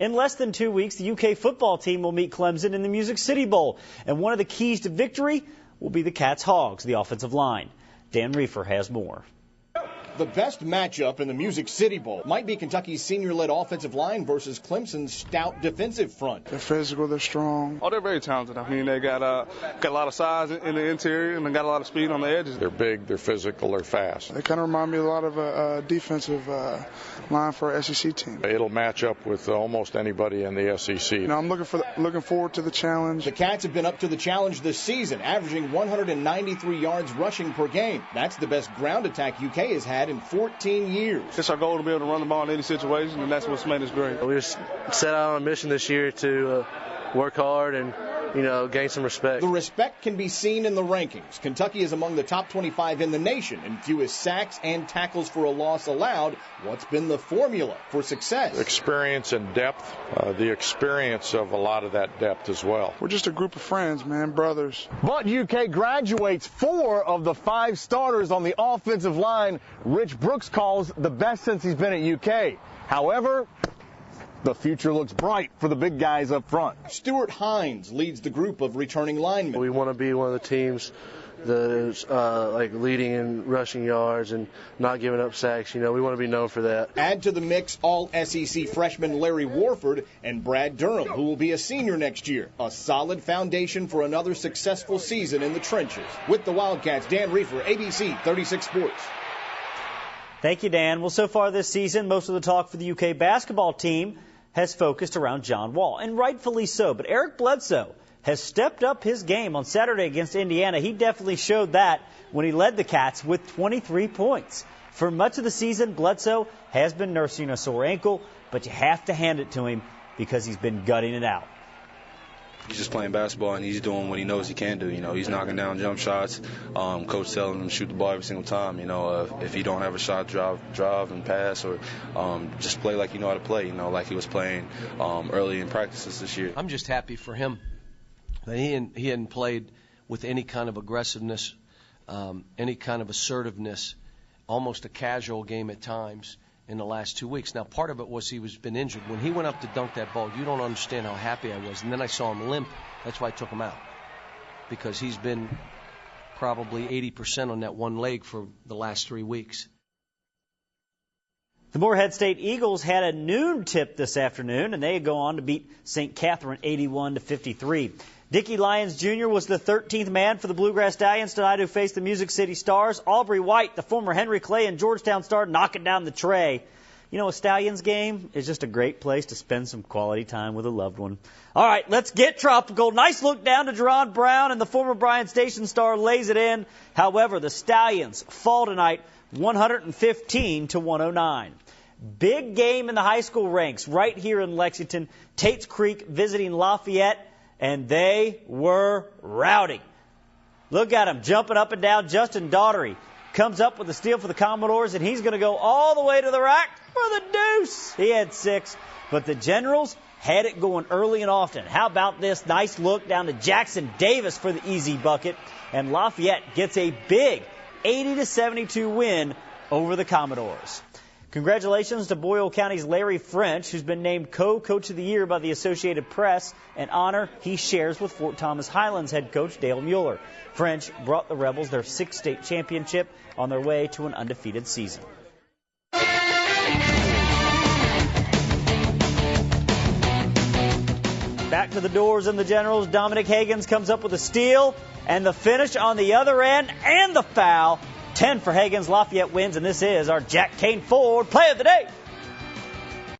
In less than 2 weeks, the UK football team will meet Clemson in the Music City Bowl. And one of the keys to victory will be the Cats Hogs, the offensive line. Dan Reefer has more. The best matchup in the Music City Bowl might be Kentucky's senior-led offensive line versus Clemson's stout defensive front. They're physical, they're strong. Oh, they're very talented. I mean, they got a lot of size in the interior, and they got a lot of speed on the edges. They're big, they're physical, they're fast. They kind of remind me a lot of a defensive line for an SEC team. It'll match up with almost anybody in the SEC. You know, I'm looking forward to the challenge. The Cats have been up to the challenge this season, averaging 193 yards rushing per game. That's the best ground attack UK has had in 14 years. It's our goal to be able to run the ball in any situation, and that's what's made us great. We just set out on a mission this year to work hard and, gain some respect. The respect can be seen in the rankings. Kentucky is among the top 25 in the nation in fewest sacks and tackles for a loss allowed. What's been the formula for success? Experience and depth, the experience of a lot of that depth as well. We're just a group of friends, man, brothers. But UK graduates 4 of the 5 starters on the offensive line Rich Brooks calls the best since he's been at UK. However, the future looks bright for the big guys up front. Stuart Hines leads the group of returning linemen. We want to be one of the teams that is leading in rushing yards and not giving up sacks. We want to be known for that. Add to the mix all-SEC freshman Larry Warford and Brad Durham, who will be a senior next year. A solid foundation for another successful season in the trenches. With the Wildcats, Dan Reefer, ABC 36 Sports. Thank you, Dan. Well, so far this season, most of the talk for the UK basketball team has focused around John Wall, and rightfully so. But Eric Bledsoe has stepped up his game on Saturday against Indiana. He definitely showed that when he led the Cats with 23 points. For much of the season, Bledsoe has been nursing a sore ankle, but you have to hand it to him because he's been gutting it out. He's just playing basketball, and he's doing what he knows he can do. He's knocking down jump shots. Coach telling him to shoot the ball every single time. If he don't have a shot, drive and pass, or just play like you know how to play. Like he was playing early in practices this year. I'm just happy for him that he hadn't played with any kind of aggressiveness, any kind of assertiveness, almost a casual game at times in the last 2 weeks. Now, part of it was he's been injured. When he went up to dunk that ball, you don't understand how happy I was. And then I saw him limp. That's why I took him out, because he's been probably 80% on that one leg for the last 3 weeks. The Morehead State Eagles had a noon tip this afternoon, and they go on to beat St. Catherine 81-53. Dickie Lyons Jr. was the 13th man for the Bluegrass Stallions tonight, who faced the Music City Stars. Aubrey White, the former Henry Clay and Georgetown star, knocking down the tray. A Stallions game is just a great place to spend some quality time with a loved one. All right, let's get tropical. Nice look down to Jerron Brown, and the former Bryan Station star lays it in. However, the Stallions fall tonight 115-109. Big game in the high school ranks right here in Lexington. Tate's Creek visiting Lafayette. And they were rowdy. Look at him jumping up and down. Justin Daughtery comes up with a steal for the Commodores, and he's going to go all the way to the rack for the deuce. He had 6, but the Generals had it going early and often. How about this nice look down to Jackson Davis for the easy bucket, and Lafayette gets a big 80-72 win over the Commodores. Congratulations to Boyle County's Larry French, who's been named Co-Coach of the Year by the Associated Press, an honor he shares with Fort Thomas Highlands head coach Dale Mueller. French brought the Rebels their 6th state championship on their way to an undefeated season. Back to the doors in the Generals. Dominic Hagens comes up with a steal, and the finish on the other end, and the foul. 10 for Hagens. Lafayette wins, and this is our Jack Kane Ford Play of the Day.